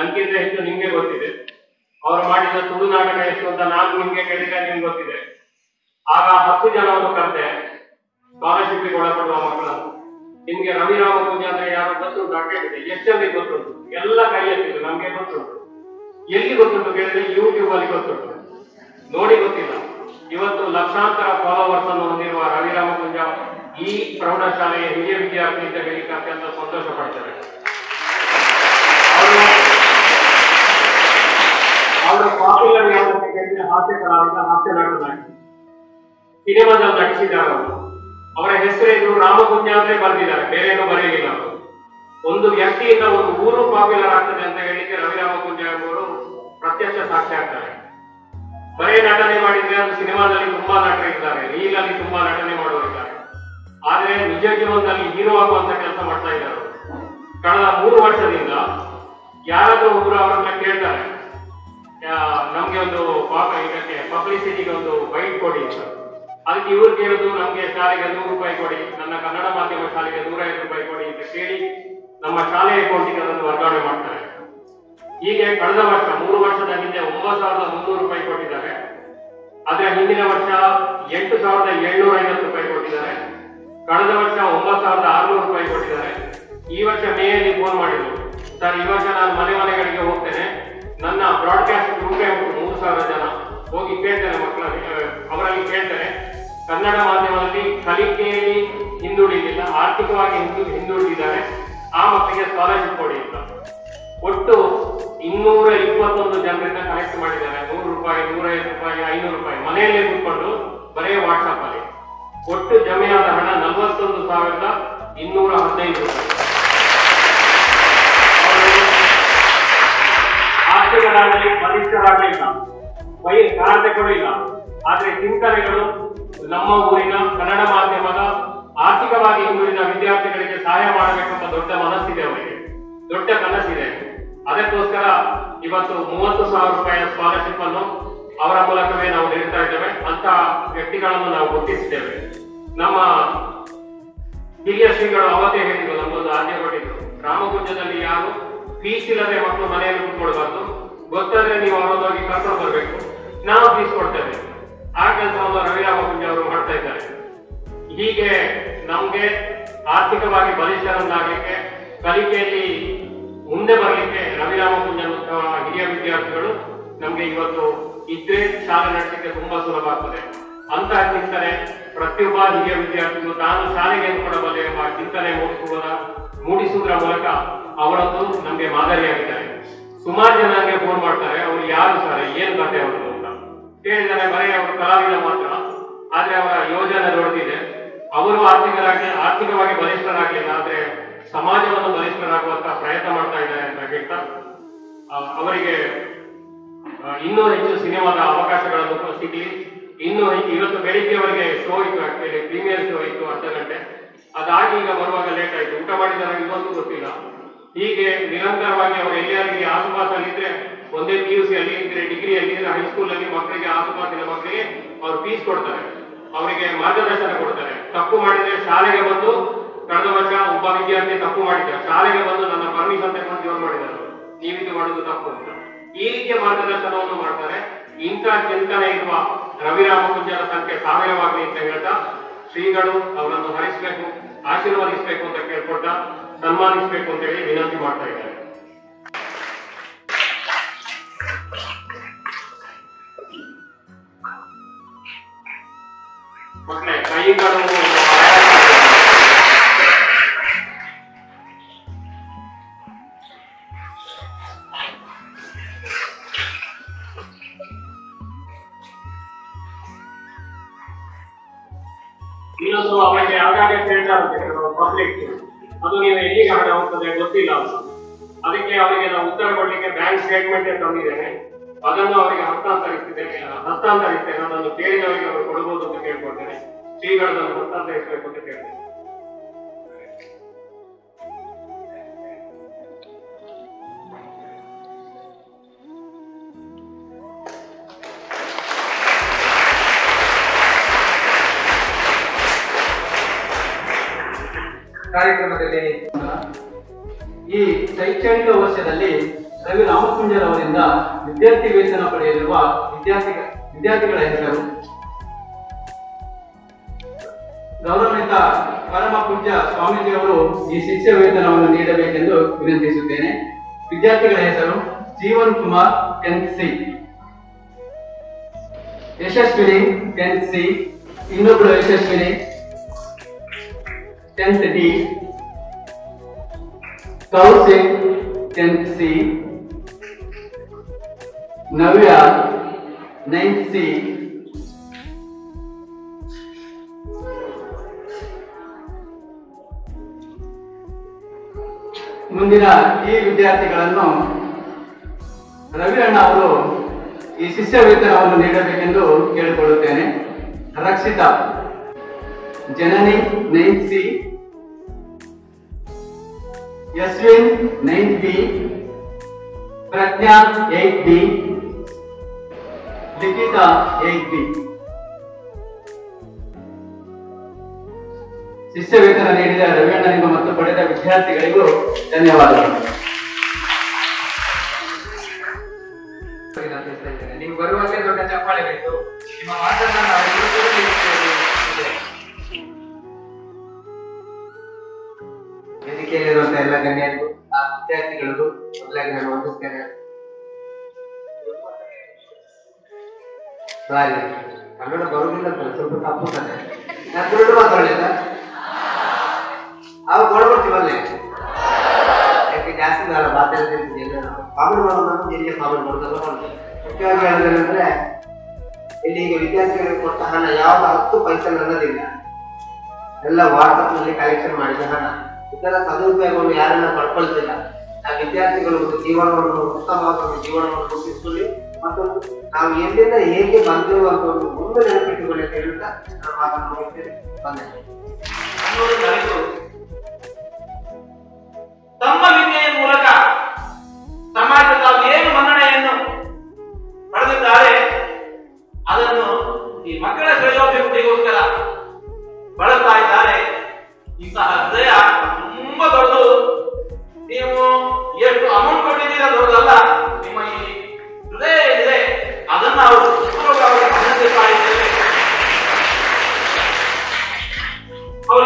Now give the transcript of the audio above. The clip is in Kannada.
ನನ್ಗಿಂತ ಹೆಚ್ಚು ನಿಮ್ಗೆ ಗೊತ್ತಿದೆ. ಅವರು ಮಾಡಿದ ತುಳು ನಾಟಕ ಎಷ್ಟು ಅಂತ ನಾನು ನಿಮ್ಗೆ ಕೇಳಿದ್ರೆ ನಿಮ್ಗೆ ಗೊತ್ತಿದೆ. ಆಗ 10 ಜನವನ್ನು ಕರೆದೆ ಸ್ಕಾಲರ್ಶಿಪ್ ಒಳಪಡುವ ಮಕ್ಕಳನ್ನು. ನಿಮ್ಗೆ ರವಿರಾಮ ಪೂಜೆ ಅಂದ್ರೆ ಯಾರು ಗೊತ್ತುಂಟು? ಕೇಳಿದೆ. ಎಷ್ಟು ಜನರಿಗೆ ಗೊತ್ತುಂಟು? ಎಲ್ಲ ಕೈ ಎತ್ತಿದ್ರು. ನಮ್ಗೆ ಗೊತ್ತುಂಟು. ಎಲ್ಲಿ ಗೊತ್ತುಂಟು ಕೇಳಿದ್ರೆ ಯೂಟ್ಯೂಬ್ ಅಲ್ಲಿ ಗೊತ್ತುಂಟು. ನೋಡಿ ಗೊತ್ತಿಲ್ಲ. ಇವತ್ತು ಲಕ್ಷಾಂತರ ಫಾಲೋವರ್ಸ್ ಅನ್ನು ಹೊಂದಿರುವ ರವಿರಾಮ ಕುಂಜ ಈ ಪ್ರೌಢಶಾಲೆಯ ಹಿರಿಯ ವಿದ್ಯಾರ್ಥಿ ಅಂತ ಹೇಳಿಕ್ಕೆ ಅತ್ಯಂತ ಸಂತೋಷ ಪಡ್ತಾರೆ. ಅವರು ಪಾಪ್ಯುಲರ್ ಯಾವುದಕ್ಕೆ ಕೇಳಿದ್ರೆ ಹಾಸ್ಯ ಕಲಾವಿದ, ಹಾಸ್ಯ ನಟನಾಗಿ ಸಿನಿಮಾದಲ್ಲಿ ನಟಿಸಿದ್ದಾರೆ. ಅವರ ಹೆಸರೇನು ರಾಮಕುಂಜ ಅಂದ್ರೆ ಬರೆದಿದ್ದಾರೆ, ಬೇರೆ ಏನೂ ಬರೆಯಲಿಲ್ಲ. ಅವರು ಒಂದು ವ್ಯಕ್ತಿಯಿಂದ ಒಂದು ಊರು ಪಾಪ್ಯುಲರ್ ಆಗ್ತದೆ ಅಂತ ಹೇಳಿಕ್ಕೆ ರವಿರಾಮ ಕುಂಜ ಎಂಬುವರು ಪ್ರತ್ಯಕ್ಷ ಸಾಕ್ಷಿ ಆಗ್ತಾರೆ. ಬರೇ ನಟನೆ ಮಾಡಿದ್ರೆ ಅದು ಸಿನಿಮಾದಲ್ಲಿ ತುಂಬಾ ನಟರಿದ್ದಾರೆ, ರೀಲಲ್ಲಿ ತುಂಬಾ ನಟನೆ ಮಾಡುವರಿದ್ದಾರೆ. ಆದ್ರೆ ನಿಜ ಜೀವನದಲ್ಲಿ ಹೀರೋ ಆಗುವಂತ ಕೆಲಸ ಮಾಡ್ತಾ ಇದ್ದಾರೆ. ಕಳೆದ 3 ವರ್ಷದಿಂದ ಯಾರಾದ್ರೂ ಒಬ್ರು ಅವರನ್ನ ಕೇಳ್ತಾರೆ, ನಮ್ಗೆ ಒಂದು ಇದಕ್ಕೆ ಪಬ್ಲಿಸಿಟಿಗೆ ಒಂದು ಬೈಟ್ ಕೊಡಿ ಅಂತ. ಅದಕ್ಕೆ ಇವ್ರು ಕೇಳುದು, ನಮ್ಗೆ ಶಾಲೆಗೆ 100 ರೂಪಾಯಿ ಕೊಡಿ, ನನ್ನ ಕನ್ನಡ ಮಾಧ್ಯಮ ಶಾಲೆಗೆ 105 ರೂಪಾಯಿ ಕೊಡಿ ಅಂತ ಕೇಳಿ ನಮ್ಮ ಶಾಲೆಯ ಅಕೌಂಟಿಗೆ ಅದನ್ನು ವರ್ಗಾವಣೆ ಮಾಡ್ತಾರೆ. ಹೀಗೆ ಕಳೆದ ವರ್ಷ 3 ವರ್ಷದ ಹಿಂದೆ 9,300 ರೂಪಾಯಿ ಕೊಟ್ಟಿದ್ದಾರೆ. ಆದ್ರೆ ಹಿಂದಿನ ವರ್ಷ 8,750 ರೂಪಾಯಿ ಕೊಟ್ಟಿದ್ದಾರೆ. ಕಳೆದ ವರ್ಷ 9,600 ರೂಪಾಯಿ ಕೊಟ್ಟಿದ್ದಾರೆ. ಈ ವರ್ಷ ಮೇಯಲ್ಲಿ ಫೋನ್ ಮಾಡಿದ್ರು, ಸರ್ ಈ ವರ್ಷ ನಾನು ಮನೆಗಳಿಗೆ ಹೋಗ್ತೇನೆ, ನನ್ನ ಬ್ರಾಡ್ಕಾಸ್ಟ್ ಗ್ರೂಪೇ ಉಂಟು 3,000 ಜನ, ಹೋಗಿ ಕೇಳ್ತೇನೆ ಅವರಲ್ಲಿ ಕೇಳ್ತೇನೆ, ಕನ್ನಡ ಮಾಧ್ಯಮದಲ್ಲಿ ಕಲಿಕೆಯಲ್ಲಿ ಹಿಂದುಳಿದಿಲ್ಲ, ಆರ್ಥಿಕವಾಗಿ ಹಿಂದುಳಿದಿದ್ದಾರೆ, ಆ ಮಕ್ಕಳಿಗೆ ಸ್ಕಾಲರ್ಶಿಪ್ ಕೊಡಿ ಅಂತ. ಒಟ್ಟು 221 ಜನರಿಂದ ಕಲೆಕ್ಟ್ ಮಾಡಿದ್ದಾರೆ. 100 ರೂಪಾಯಿ, 105 ರೂಪಾಯಿ, 500 ರೂಪಾಯಿ ಮನೆಯಲ್ಲೇ ಕೂತ್ಕೊಂಡು ಬರೇ ವಾಟ್ಸ್ಆಪ್ ಅಲ್ಲಿ. ಒಟ್ಟು ಜಮೆಯಾದ ಹಣ 41,215 ರೂಪಾಯಿ. ಆರ್ಥಿಕರಾಗಲಿ ಬಲಿಷ್ಠರಾಗಲಿಲ್ಲ, ಕಾರಣಗಳು ಇಲ್ಲ, ಆದ್ರೆ ಚಿಂತನೆಗಳು ನಮ್ಮ ಊರಿನ ಕನ್ನಡ ಮಾಧ್ಯಮದ ಆರ್ಥಿಕವಾಗಿ ಹಿಂದುಳಿದ ವಿದ್ಯಾರ್ಥಿಗಳಿಗೆ ಸಹಾಯ ಮಾಡಬೇಕೆಂಬ ದೊಡ್ಡ ಮನಸ್ಸಿದೆ, ಅವರಿಗೆ ದೊಡ್ಡ ಕನಸಿದೆ. ಅದಕ್ಕೋಸ್ಕರ ಇವತ್ತು 30,000 ರೂಪಾಯಿಯ ಸ್ಕಾಲರ್ಶಿಪ್ ಅನ್ನು ಅವರ ಮೂಲಕವೇ ನಾವು ನೀಡ್ತಾ ಇದ್ದೇವೆ. ಅಂತ ವ್ಯಕ್ತಿಗಳನ್ನು ನಾವು ಗುರುತಿಸಿದ್ದೇವೆ. ನಮ್ಮ ಹಿರಿಯ ಶ್ರೀಗಳು ಅವತ್ತೇ ಹೇಳಿದ್ರು, ನಮ್ಮೊಂದು ಆಜ್ಞೆ ಕೊಟ್ಟಿದ್ರು, ರಾಮಕುಂಜದಲ್ಲಿ ಯಾರು ಫೀಸ್ ಇಲ್ಲದೆ ಮಕ್ಕಳು ಮನೆಯಲ್ಲಿ ಕೂತ್ಕೊಳ್ಬಾರ್ದು, ಗೊತ್ತಾದ್ರೆ ನೀವು ಅವರೊಂದೋಗಿ ಕರ್ಕೊಂಡು ಬರ್ಬೇಕು, ನಾವು ಫೀಸ್ ಕೊಡ್ತೇವೆ. ಆ ಕೆಲಸವನ್ನು ರವಿರಾಮ ಕುಂಜ ಅವರು ಮಾಡ್ತಾ ಇದ್ದಾರೆ. ಹೀಗೆ ನಮ್ಗೆ ಆರ್ಥಿಕವಾಗಿ ಬಲಿಷ್ಠರನ್ನಾಗಲಿಕ್ಕೆ, ಕಲಿಕೆಯಲ್ಲಿ ಮುಂದೆ ಬರಲಿಕ್ಕೆ ರವಿರಾಮ ಕುಂಜನಂತಹ ಹಿರಿಯ ವಿದ್ಯಾರ್ಥಿಗಳು ನಮ್ಗೆ ಇವತ್ತು ಇದ್ರೆ ಶಾಲೆ ನಡೆಸಲಿಕ್ಕೆ ತುಂಬಾ ಸುಲಭ ಆಗ್ತದೆ. ಅಂತಹ ಚಿಂತನೆ ಪ್ರತಿಯೊಬ್ಬ ಹಿರಿಯ ವಿದ್ಯಾರ್ಥಿಗಳು ತಾನು ಶಾಲೆಗೆ ಕೊಡಬಲ್ಲೆ ಎಂಬ ಚಿಂತನೆ ಮೂಡಿಸುವುದರ ಮೂಲಕ ಅವರದ್ದು ನಮ್ಗೆ ಮಾದರಿಯಾಗಿದ್ದಾರೆ. ಸುಮಾರು ಜನ ನನಗೆ ಫೋನ್ ಮಾಡ್ತಾರೆ, ಅವರು ಯಾರು ಸರ್, ಏನ್ ಕಥೆ ಅವರು ಅಂತ ಕೇಳಿದರೆ, ಬರೀ ಅವರು ಕಲಾವಿದ ಮಾತ್ರ, ಆದ್ರೆ ಅವರ ಯೋಜನೆ ದೊಡ್ಡದಿದೆ. ಅವರು ಆರ್ಥಿಕವಾಗಿ ಬಲಿಷ್ಠರಾಗಲಿಲ್ಲ, ಆದ್ರೆ ಸಮಾಜವನ್ನು ಬಲಿಷ್ಠರಾಗುವಂತ ಪ್ರಯತ್ನ ಮಾಡ್ತಾ ಇದ್ದಾರೆ ಅಂತ ಹೇಳ್ತಾ, ಅವರಿಗೆ ಇನ್ನೂ ಹೆಚ್ಚು ಸಿನಿಮಾದ ಅವಕಾಶಗಳನ್ನು ಸಿಗಲಿ. ಇನ್ನೂ ಹೆಚ್ಚು ಇವತ್ತು ಬೆಳಿಗ್ಗೆ ಅವರಿಗೆ ಶೋ ಇತ್ತು, ಆಕ್ಚುಲಿ ಪ್ರೀಮಿಯರ್ ಶೋ ಇತ್ತು 10 ಗಂಟೆ. ಅದಾಗಿ ಈಗ ಬರುವಾಗ ಲೇಟ್ ಆಯ್ತು, ಊಟ ಮಾಡಿದರೆ ಇನ್ನೊಂದು ಗೊತ್ತಿಲ್ಲ. ಹೀಗೆ ನಿರಂತರವಾಗಿ ಅವರು ಎಲ್ಲಿಯಾರಿಗೆ ಆಸುಪಾಸಲ್ಲಿ ಇದ್ರೆ, ಒಂದೇ PUC ಅಲ್ಲಿ ಇದ್ರೆ, ಡಿಗ್ರಿಯಲ್ಲಿ ಇದ್ರೆ, ಹೈಸ್ಕೂಲ್ ಅಲ್ಲಿ ಮಕ್ಕಳಿಗೆ ಆಸುಪಾಸಿನ ಮಕ್ಕಳಿಗೆ ಅವ್ರು ಫೀಸ್ ಕೊಡ್ತಾರೆ, ಅವರಿಗೆ ಮಾರ್ಗದರ್ಶನ ಕೊಡ್ತಾರೆ. ತಪ್ಪು ಮಾಡಿದ್ರೆ ಶಾಲೆಗೆ ಬಂದು, ಕಳೆದ ವರ್ಷ ಒಬ್ಬ ವಿದ್ಯಾರ್ಥಿ ತಪ್ಪು ಮಾಡಿದ್ದಾರೆ, ಶಾಲೆಗೆ ಬಂದು ನನ್ನ ಪರ್ಮಿಷನ್ ತಗೊಂಡು ಜೋರ್ ಮಾಡಿದ್ದಾರೆ, ನೀವಿದು ಮಾಡೋದು ತಪ್ಪು ಅಂತ. ಈ ರೀತಿಯ ಮಾರ್ಗದರ್ಶನವನ್ನು ಮಾಡ್ತಾರೆ. ಇಂಥ ಚಿಂತನೆ ಇರುವ ರವಿರಾಮ ಕುಂಜರ ಸಂಖ್ಯೆ 1000ವಾಗಲಿ ಅಂತ ಹೇಳ್ತಾ, ಶ್ರೀಗಳು ಅವರನ್ನು ಹರಿಸಬೇಕು, ಆಶೀರ್ವಾದಿಸಬೇಕು ಅಂತ ಕೇಳ್ಕೊಳ್ತಾ, ಸನ್ಮಾನಿಸಬೇಕು ಅಂತ ಹೇಳಿ ವಿನಂತಿ ಮಾಡ್ತಾ ಇದ್ದಾರೆ. ಮಕ್ಕಳೇ, ಕೈಗಳು ಇನ್ನೊಂದು ಅವರಿಗೆ ಆಗಾಗ ಕೇಳ್ತಾ ಇರುತ್ತೆ ಪಬ್ಲಿಕ್, ಅದು ನೀವು ಎಲ್ಲಿಗೆ ಹಣ ಹೋಗ್ತದೆ ಗೊತ್ತಿಲ್ಲ ಅಂತ. ಅದಕ್ಕೆ ಅವರಿಗೆ ನಾವು ಉತ್ತರ ಕೊಡ್ಲಿಕ್ಕೆ ಬ್ಯಾಂಕ್ ಸ್ಟೇಟ್ಮೆಂಟ್ ತಂದಿದ್ದೇನೆ, ಅದನ್ನು ಅವರಿಗೆ ಹಸ್ತಾಂತರಿಸ್ತೇನೆ. ಅದನ್ನು ಕೇಳಿದವರಿಗೆ ಅವರು ಕೊಡಬಹುದು ಅಂತ ಕೇಳ್ಕೊಳ್ತೇನೆ. ಶ್ರೀಗಳನ್ನು ಹಸ್ತಾಂತರಿಸಬೇಕು ಅಂತ ಕೇಳ್ತೇನೆ. ಕಾರ್ಯಕ್ರಮದಲ್ಲಿ ಈ ಶೈಕ್ಷಣಿಕ ವರ್ಷದಲ್ಲಿ ರವಿ ರಾಮಕುಂಜರವರಿಂದ ವಿದ್ಯಾರ್ಥಿ ವೇತನ ಪಡೆಯಲಿರುವ ವಿದ್ಯಾರ್ಥಿಗಳ ಹೆಸರು: ಗೌರವಾನ್ವಿತ ಪರಮ ಪೂಜ್ಯ ಸ್ವಾಮೀಜಿಯವರು ಈ ಶಿಷ್ಯ ವೇತನವನ್ನು ನೀಡಬೇಕೆಂದು ವಿನಂತಿಸುತ್ತೇನೆ. ವಿದ್ಯಾರ್ಥಿಗಳ ಹೆಸರು: Jeevan Kumar NC, Yashasvini NC, ಇನ್ನೊಬ್ಬಳು Yashasvini 10th D, Kaushik 10th C, ನವ್ಯ 9th C, ಮುಂದಿನ ಈ ವಿದ್ಯಾರ್ಥಿಗಳನ್ನು ರವಿ ಅಣ್ಣ ಅವರು ಈ ಶಿಷ್ಯ ವೇತನವನ್ನು ನೀಡಬೇಕೆಂದು ಕೇಳಿಕೊಳ್ಳುತ್ತೇನೆ. ರಕ್ಷಿತಾ ಜನನಿ 9th C, Yashwin 9th B, ಪ್ರಜ್ಞಾ 8th B, Likhitha 8th B. ಶಿಷ್ಯ ವೇತನ ನೀಡಿದ ರವಿಯಣ್ಣನಿಗೂ ಮತ್ತು ಪಡೆದ ವಿದ್ಯಾರ್ಥಿಗಳಿಗೂ ಧನ್ಯವಾದಗಳು. ನೀವು ಬರುವಾಗಲೇ ದೊಡ್ಡ ಚಪ್ಪಾಳೆ ಬೇಕು. ನಿಮ್ಮ ಮಾತನ್ನ ವೇದಿಕೆಯಲ್ಲಿರುವಂತಹ ಎಲ್ಲ ಗಣ್ಯರಿಗೂ ಆ ವಿದ್ಯಾರ್ಥಿಗಳಿಗೂ ಮೊದಲಾಗಿ ನಾನು ವಂದಿಸ್ತೇನೆ. ಸಾರಿ, ಕನ್ನಡ ಬರುವುದಿಲ್ಲ, ಸ್ವಲ್ಪ ತಪ್ಪುತ್ತಾನೆ. ನಾನು ದೊಡ್ಡ ಮಾತಾಡಲಿಲ್ಲ, ಅವಾಗ ಕೊಡ್ಬರ್ತೀವಲ್ಲೇ, ಯಾಕೆ ಜಾಸ್ತಿ ನಾನು ಮಾತಾಡ್ತಿದ್ದೀನಿ. ಕಾಮೆಂಟ್ ಮಾಡೋದು ಹಿರಿಯ ಕಾಮೆಂಟ್ ಮಾಡೋದಲ್ಲ ಮಾಡ್ತೀನಿ. ಮುಖ್ಯವಾಗಿ ಹೇಳೋದೇನೆಂದ್ರೆ, ಇಲ್ಲಿ ಈಗ ವಿದ್ಯಾರ್ಥಿಗಳಿಗೆ ಕೊಟ್ಟ ಹಣ ಯಾವ್ದು 10 ಪೈಸೆ ನನ್ನದಿಲ್ಲ, ಎಲ್ಲ ವಾಟ್ಸಪ್ ನಲ್ಲಿ ಕಲೆಕ್ಷನ್ ಮಾಡಿದ ಹಣ. ಇದರ ಸದುಪಯೋಗವನ್ನು ಯಾರನ್ನ ಪಡ್ಕೊಳ್ತಿಲ್ಲ. ಆ ವಿದ್ಯಾರ್ಥಿಗಳು ಒಂದು ಜೀವನವನ್ನು, ಉತ್ತಮವಾದ ಒಂದು ಜೀವನವನ್ನು ರೂಪಿಸಿಕೊಳ್ಳಿ ಮತ್ತು ನಾವು ಎಲ್ಲಿಂದ ಹೇಗೆ ಬಂದೆವು ಅಂತ ಒಂದು ಮುಂದೆ ನೆನಪಿಟ್ಟುಕೊಳ್ಳಿ ಅಂತ ಹೇಳ್ತಾ ನಾನು ಮಾತನ್ನು ಮುಗಿಸ್ತೇನೆ. ತಮ್ಮ ವಿದ್ಯೆಯ ಮೂಲಕ ಸಮಾಜ ತಾವು ಏನು ಮನ್ನಣೆಯನ್ನು ಪಡೆದಿದ್ದಾರೆ ಅದನ್ನು ಈ ಮಕ್ಕಳ ಶ್ರೇಯೋಭಿವೃದ್ಧಿಗೋಸ್ಕರ ಬಳಸ್ತಾ ಇದ್ದಾರೆ. ಇಂತಹ ಹೃದಯ ತುಂಬಾ ದೊಡ್ಡದು. ನೀವು ಎಷ್ಟು ಅಮೌಂಟ್ ಕೊಟ್ಟಿದ್ದೀರಾ ದೊಡ್ಡದಲ್ಲ, ನಿಮ್ಮ ಈ ಹೃದಯ ಏನಿದೆ ಅದನ್ನು ನಾವು ಅಭಿನಂದಿಸ್ತಾ ಇದ್ದೇವೆ. ಅವರು